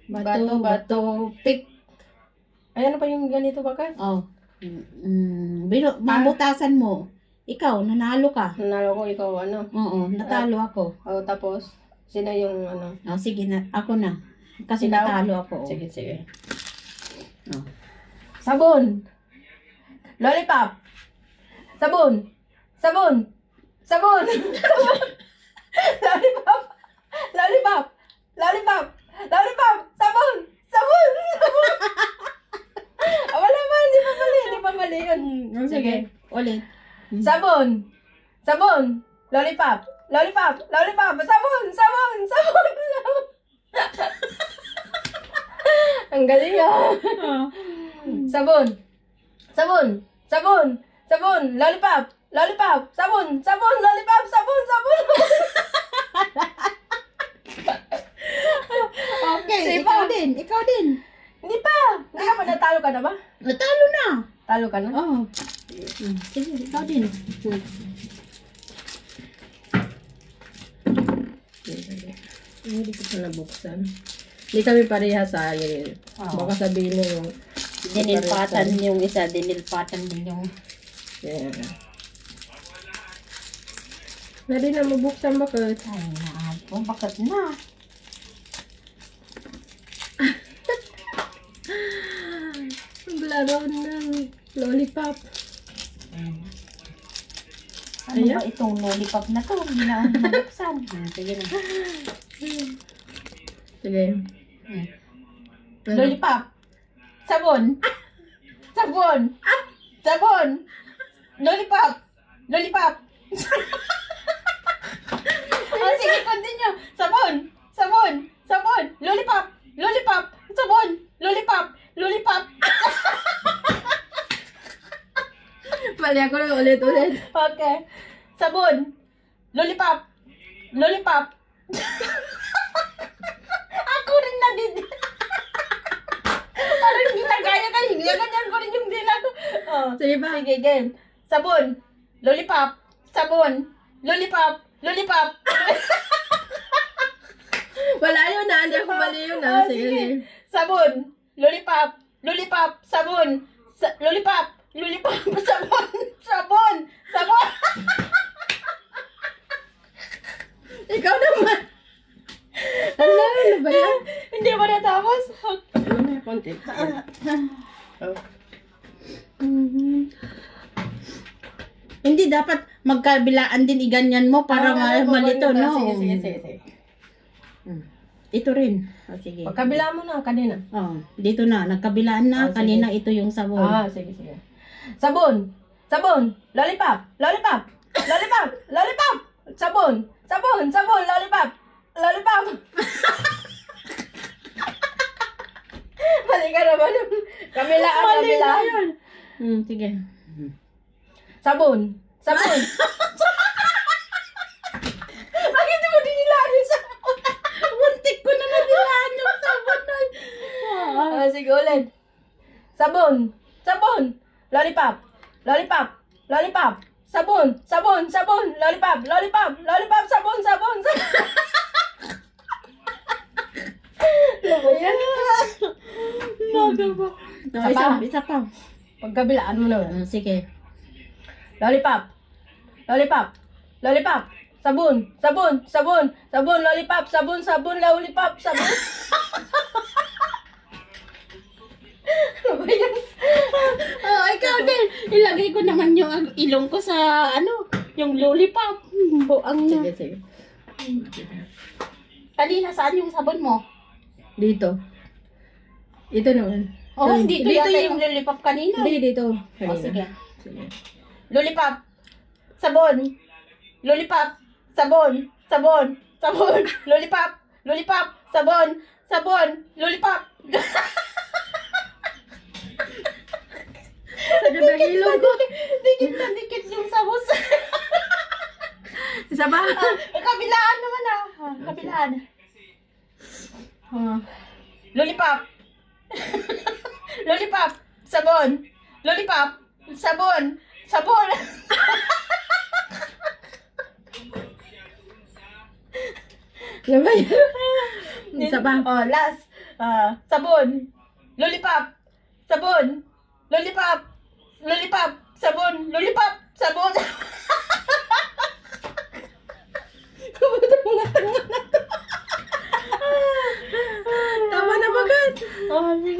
Bato, pick. Ay, ano pa yung ganito ba ka? Oh. Mabutasan mo. Ikaw, nanalo ka. Nanalo ko, ikaw ano? Oo, natalo ako. Oh, tapos, sino yung ano? Oh, sige na, ako na. Kasi Ikaw? natalo ako. Sige, sige. Oh. Sabon. Lollipop. Sabon. Sabon. Sabon. Sabon. Lollipop. Lollipop. Lollipop. Lollipop. Sabon. Sabon. Sabon. Wala ba? Hindi pa mali. Hindi pa mali yun. Sige, ulit. Sabon. Sabon. Lollipop. Lollipop. Lollipop. Sabon. Sabon. Sabon. Sabon. Ang galing ah. Sabon. Sabon. Sabon. Sabon. Lollipop. Lollipop. Sabon. Sabon. Lollipop. Sabon. Sabon. Okay, Sige ikaw pa. din. Ikaw din. Hindi pa. Hindi ka pa natalo ka na ba? Natalo na. Talo ka na? Oh. Sige, ikaw din. Hindi ko pa nabuksan. Hindi kami pareha sa akin. Baka sabihin mo yung... Dinilpatan yung isa, dinilpatan din yung... Yeah. Pwede na mabuksan ba ka? Ay, naabo. Bakit na? Maglaro ng lollipop. Ano Ayan. ba itong lollipop na to? Hindi na ako mabuksan. Sige na. Sige. Lollipop. Sabon. Sabon. Sabon. Lollipop. Lollipop. Oh, sige, continue. Sabon. Sabon. Sabon. Lollipop. Lollipop. Sabon. Lollipop. Lollipop. Mali ako na ulit-ulit. Okay. Sabon. Lollipop. Lollipop. Ako rin na din. Parang hindi na kaya ka. Hindi ganyan ko rin yung dila ko. Oh. Sige ba? Sige, game. Sabon. Lollipop. Sabon. Lollipop. Lollipop. Wala yun na. Hindi ako mali yun na. Oh, Sige. sige. Sabon. Lollipop. Lollipop. Sabon. Lollipop. Lollipop. Sabon. Sabon. Sabon. Ikaw naman. Ano ba yan? Hindi ba natapos? Ano may konti? Hindi dapat magkabilaan din iganyan mo para malito, no? Sige. Ito rin. Oh, sige. Pagkabila mo na kanina. Oh, dito na. Nagkabilaan na. Oh, sige. Kanina ito yung sabon. Sige. Sabon. Sabon. Lollipop. Lollipop. Lollipop. Lollipop. Sabon. Sabon. Sabon. Lollipop. Lollipop. Mali ka naman. Kabilaan. Mali na Kabilaan. yun. Sige. Sabon. Sabon. Bakit mo dinilaan yung sabon? Muntik ko na nadilaan yung sabon na. Sige ulit. Sabon. Sabon. Lollipop. Lollipop. Lollipop. Sabon. Sabon. Sabon. Lollipop. Lollipop. Lollipop. Sabon. Sabon. Sabon. Ano ba yan? Baga ba? Isa pa. Pagkabilaan mo naman. Sige. Lollipop. Lollipop. Lollipop. Sabon. Sabon. Sabon. Sabon. Lollipop. Sabon. Sabon. Lollipop. Sabon. Ano ba yan? Ikaw din. Ilagay ko naman yung ilong ko sa yung lollipop. Buang na. Sige. Kanina, saan yung sabon mo? Dito. Ito naman. Dito yata yung lollipop kanina. Hindi, dito. Sige. Sige. Lollipop. Sabon. Lollipop. Sabon. Sabon. Sabon. Lollipop. Lollipop. Sabon. Sabon. Lollipop. Sa ganda ng ilong ko. Dikit na dikit yung sabon. Isa ba? Kabilaan naman Kabilaan. Lollipop. Lollipop. Sabon. Lollipop. Sabon. Sabon. Ano ba yan? Isa ba? Last. Sabon. Lollipop. Sabon. Lollipop. Lollipop. Sabon. Lollipop. Sabon. Kamusta mga tanga na to? Tama na bagad. Oh, sige.